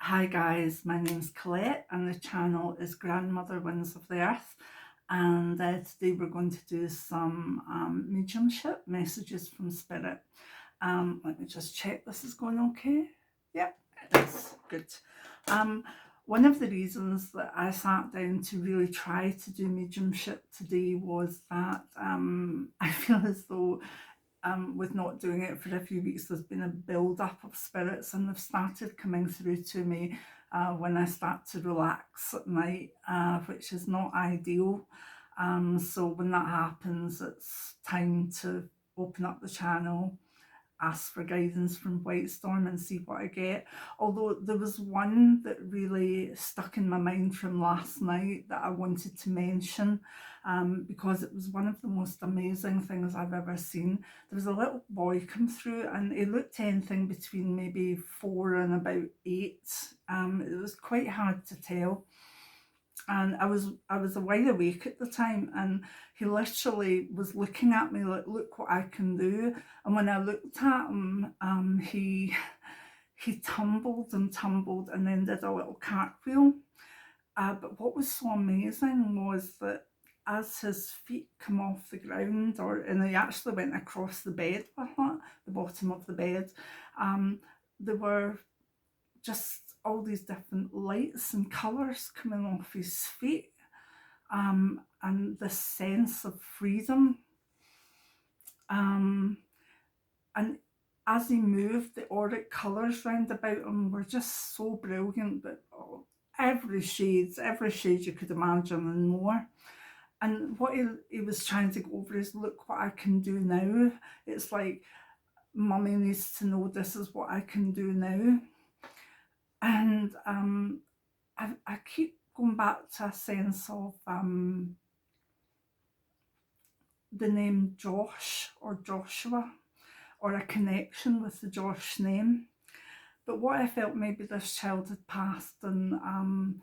Hi guys, my name's Colette and the channel is Grandmother Winds of the Earth, and today we're going to do some mediumship messages from Spirit. Let me just check this is going okay. Yep, it is. Good. One of the reasons that I sat down to really try to do mediumship today was that I feel as though with not doing it for a few weeks, there's been a build-up of spirits, and they've started coming through to me when I start to relax at night, which is not ideal. So when that happens, it's time to open up the channel, ask for guidance from Whitestorm and see what I get. Although there was one that really stuck in my mind from last night that I wanted to mention, because it was one of the most amazing things I've ever seen. There was a little boy come through and he looked anything between maybe 4 and about 8. It was quite hard to tell. And I was wide awake at the time, and he literally was looking at me like, look what I can do. And when I looked at him, he tumbled and tumbled and then did a little cartwheel. But what was so amazing was that as his feet come off the ground, and he actually went across the bed with it, the bottom of the bed, there were just all these different lights and colours coming off his feet, and this sense of freedom. And as he moved, the auric colours round about him were just so brilliant, but every shade you could imagine and more. And what he was trying to go over is, look what I can do now. It's like, Mummy needs to know this is what I can do now. And I keep going back to a sense of the name Josh or Joshua, or a connection with the Josh name. But what I felt, maybe this child had passed, and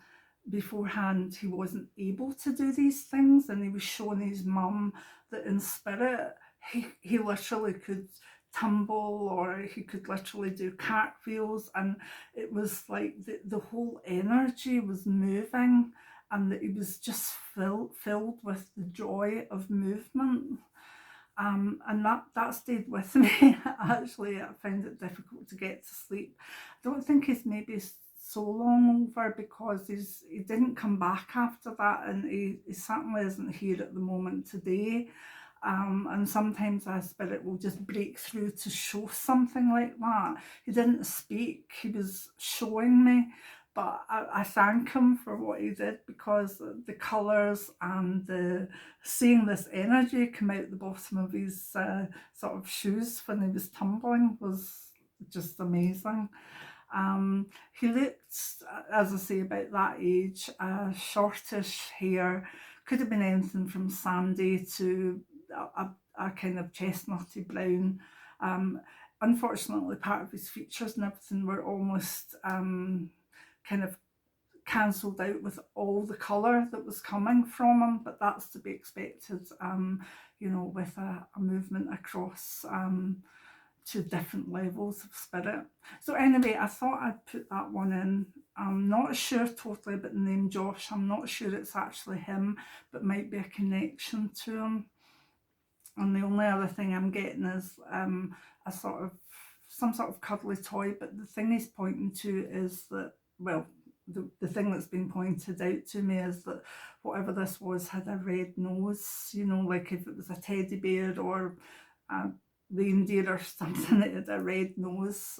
beforehand he wasn't able to do these things, and he was showing his mum that in spirit he literally could tumble, or he could literally do cartwheels, and it was like the whole energy was moving, and that he was just filled with the joy of movement. And that stayed with me. Actually, I found it difficult to get to sleep. I don't think he's maybe so long over, because he didn't come back after that, and he certainly isn't here at the moment today. And sometimes our spirit will just break through to show something like that. He didn't speak, he was showing me, but I thank him for what he did, because the colours and seeing this energy come out the bottom of his sort of shoes when he was tumbling was just amazing. He looked, as I say, about that age, shortish hair, could have been anything from sandy to a kind of chestnutty brown. Unfortunately, part of his features and everything were almost kind of cancelled out with all the colour that was coming from him, but that's to be expected, with a movement across to different levels of spirit. So anyway, I thought I'd put that one in. I'm not sure totally about the name Josh. I'm not sure it's actually him, but might be a connection to him. And the only other thing I'm getting is some sort of cuddly toy, but the thing he's pointing to is that, well, the thing that's been pointed out to me is that whatever this was had a red nose, like if it was a teddy bear or a reindeer or something, it had a red nose.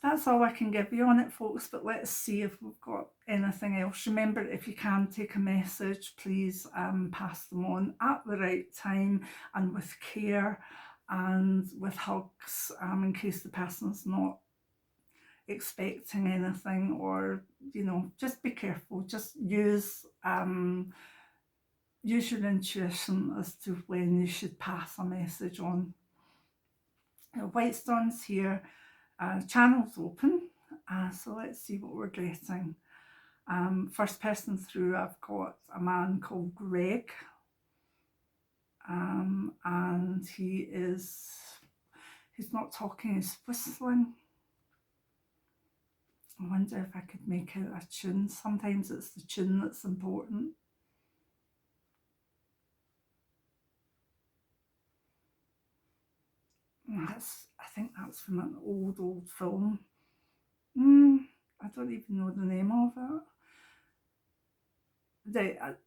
That's all I can give you on it, folks, but let's see if we've got anything else. Remember, if you can take a message, please pass them on at the right time and with care and with hugs, in case the person's not expecting anything, or just be careful. Just use your intuition as to when you should pass a message on. Whitestorm's here. Channel's open, so let's see what we're getting. First person through, I've got a man called Greg, and he's not talking, he's whistling. I wonder if I could make out a tune. Sometimes it's the tune that's important. I think that's from an old film. I don't even know the name of it.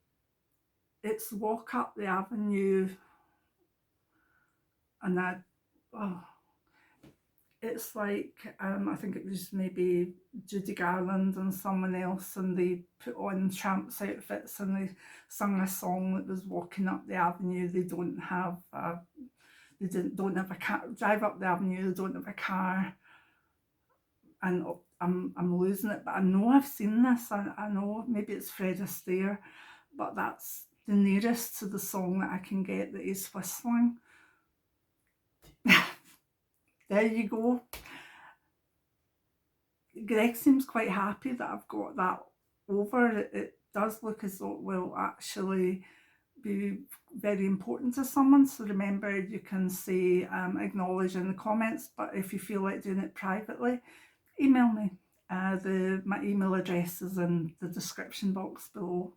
It's Walk Up the Avenue, and it's like, I think it was maybe Judy Garland and someone else, and they put on tramps outfits and they sung a song that was walking up the avenue. They don't have a car. Drive up the avenue. They don't have a car, and I'm losing it. But I know I've seen this. I know maybe it's Fred Astaire, but that's the nearest to the song that I can get that is whistling. There you go. Greg seems quite happy that I've got that over. It does look as though it will actually be very important to someone. So remember, you can say acknowledge in the comments, but if you feel like doing it privately, email me. My email address is in the description box below.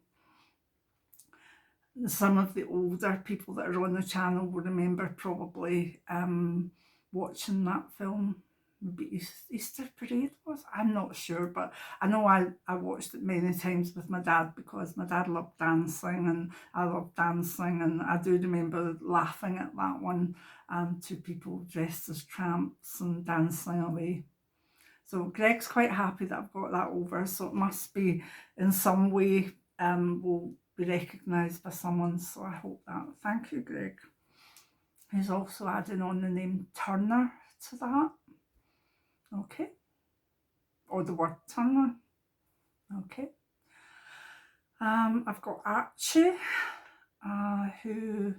Some of the older people that are on the channel will remember probably watching that film. Maybe Easter Parade was, I'm not sure, but I know I watched it many times with my dad because my dad loved dancing and I loved dancing, and I do remember laughing at that one, two people dressed as tramps and dancing away. So Greg's quite happy that I've got that over, so it must be in some way will be recognised by someone, so I hope that. Thank you, Greg. He's also adding on the name Turner to that. Okay. Or the word Turner. Okay. I've got Archie, who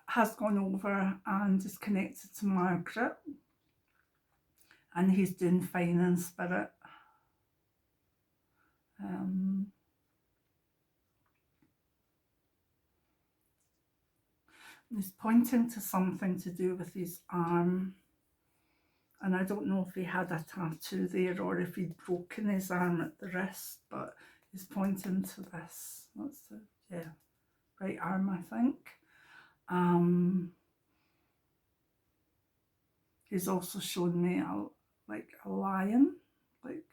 has gone over and is connected to Margaret, and he's doing fine in spirit. He's pointing to something to do with his arm, and I don't know if he had a tattoo there or if he'd broken his arm at the wrist, but he's pointing to this. That's the right arm, I think. He's also shown me a lion, like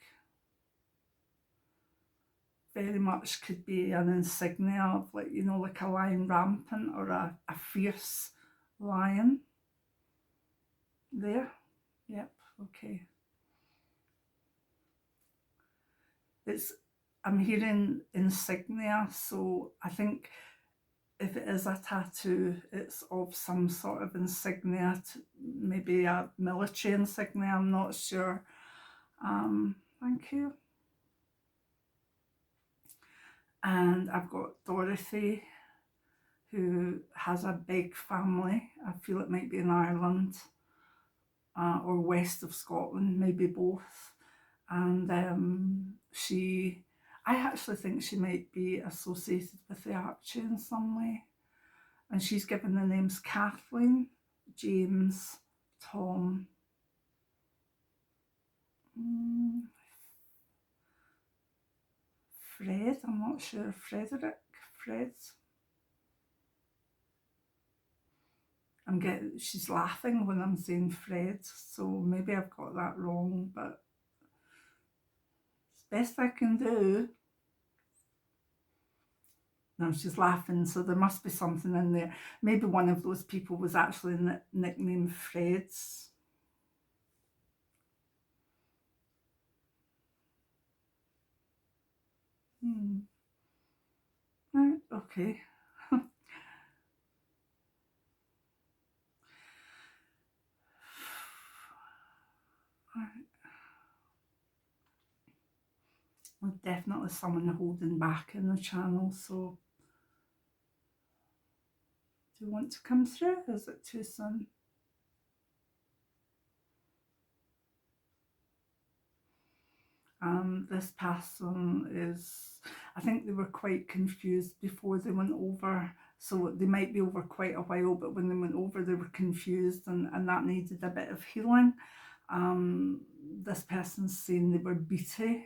very much could be an insignia of, like, you know, like a lion rampant or a fierce lion. There. Yep, okay. I'm hearing insignia, so I think if it is a tattoo, it's of some sort of insignia, maybe a military insignia, I'm not sure. Thank you. And I've got Dorothy, who has a big family. I feel it might be in Ireland or west of Scotland, maybe both. And I actually think she might be associated with the Archie in some way. And she's given the names Kathleen, James, Tom, Fred, I'm not sure, Frederick, Fred. She's laughing when I'm saying Fred, so maybe I've got that wrong, but it's best I can do. No, she's laughing, so there must be something in there. Maybe one of those people was actually nicknamed Fred's. Right, okay. Well, definitely someone holding back in the channel, so do you want to come through? Is it too soon? This person is, I think they were quite confused before they went over, so they might be over quite a while, but when they went over they were confused, and that needed a bit of healing. this person's saying they were Beatty,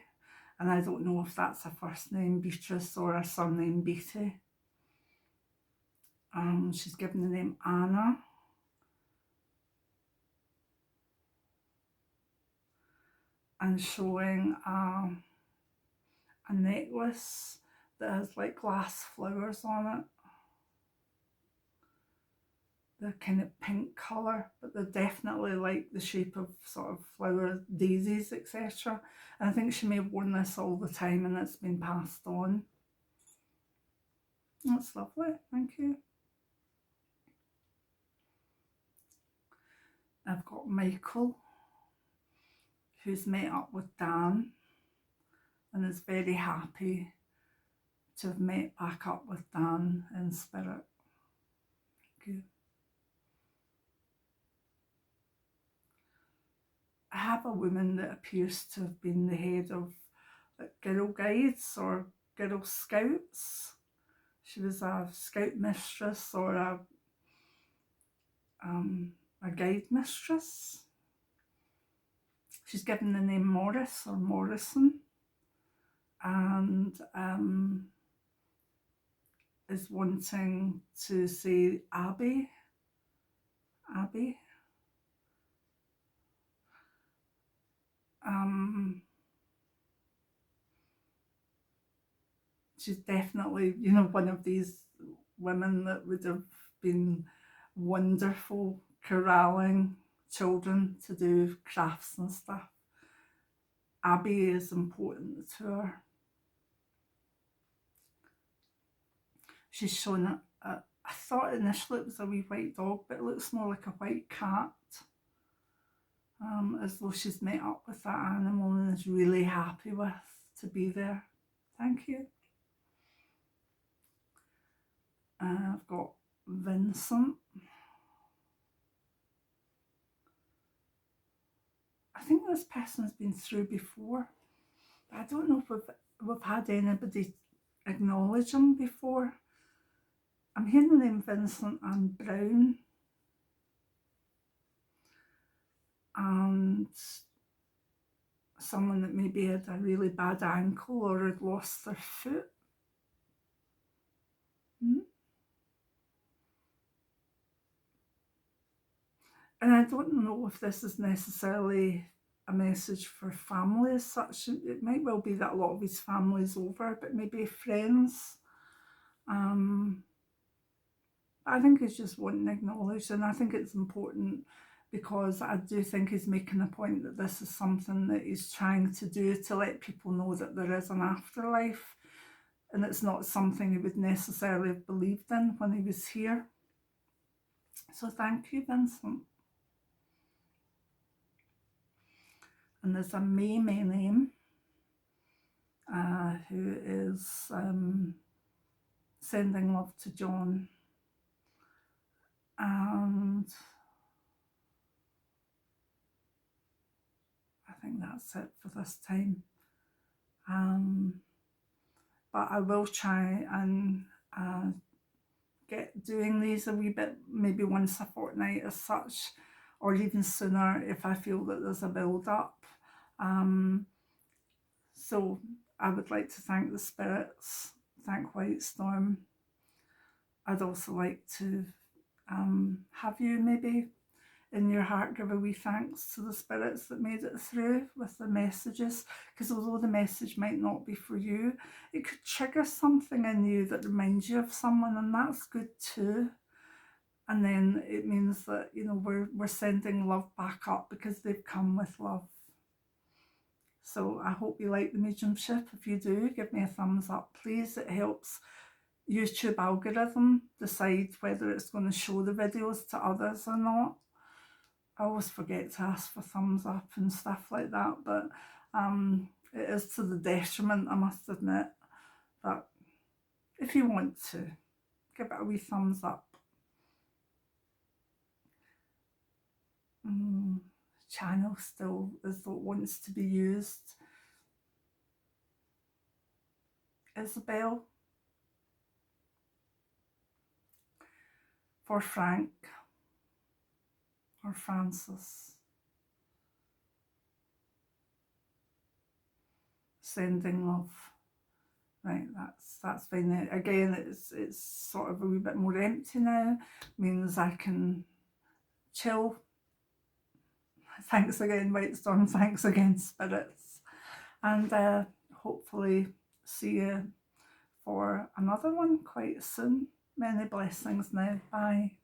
and I don't know if that's a first name Beatrice or a surname Beatty. She's given the name Anna. And showing a necklace that has like glass flowers on it. They're kind of pink colour, but they're definitely like the shape of sort of flower daisies, etc. And I think she may have worn this all the time and it's been passed on. That's lovely, thank you. I've got Michael, who's met up with Dan and is very happy to have met back up with Dan in spirit. Thank you. I have a woman that appears to have been the head of Girl Guides or Girl Scouts. She was a scout mistress or a guide mistress. She's given the name Morris or Morrison, and is wanting to say Abby. She's definitely, you know, one of these women that would have been wonderful corralling children to do crafts and stuff. Abby is important to her. She's shown I thought initially it was a wee white dog, but it looks more like a white cat. As though she's met up with that animal and is really happy with to be there. Thank you. I've got Vincent. I think this person has been through before, but I don't know if we've had anybody acknowledge him before. I'm hearing the name Vincent and Brown, and someone that maybe had a really bad ankle or had lost their foot. And I don't know if this is necessarily a message for family as such. It might well be that a lot of his family's over, but maybe friends. I think he's just wanting acknowledged, and I think it's important because I do think he's making a point that this is something that he's trying to do to let people know that there is an afterlife, and it's not something he would necessarily have believed in when he was here. So thank you, Vincent. And there's a May name who is sending love to John. And I think that's it for this time. But I will try and get doing these a wee bit, maybe once a fortnight as such, or even sooner if I feel that there's a build up. So I would like to thank the spirits, thank White Storm. I'd also like to have you maybe in your heart give a wee thanks to the spirits that made it through with the messages, because although the message might not be for you, it could trigger something in you that reminds you of someone, and that's good too. And then it means that, you know, we're sending love back up because they've come with love. So I hope you like the mediumship. If you do, give me a thumbs up, please. It helps YouTube algorithm decide whether it's going to show the videos to others or not. I always forget to ask for thumbs up and stuff like that, but it is to the detriment, I must admit. But if you want to, give it a wee thumbs up. Channel still as though it wants to be used. Isabel. For Frank. Or Francis. sending love. Right, that's fine. Again, it's sort of a wee bit more empty now. Means I can chill. Thanks again, White Storm. Thanks again, spirits. And hopefully see you for another one quite soon. Many blessings now. Bye.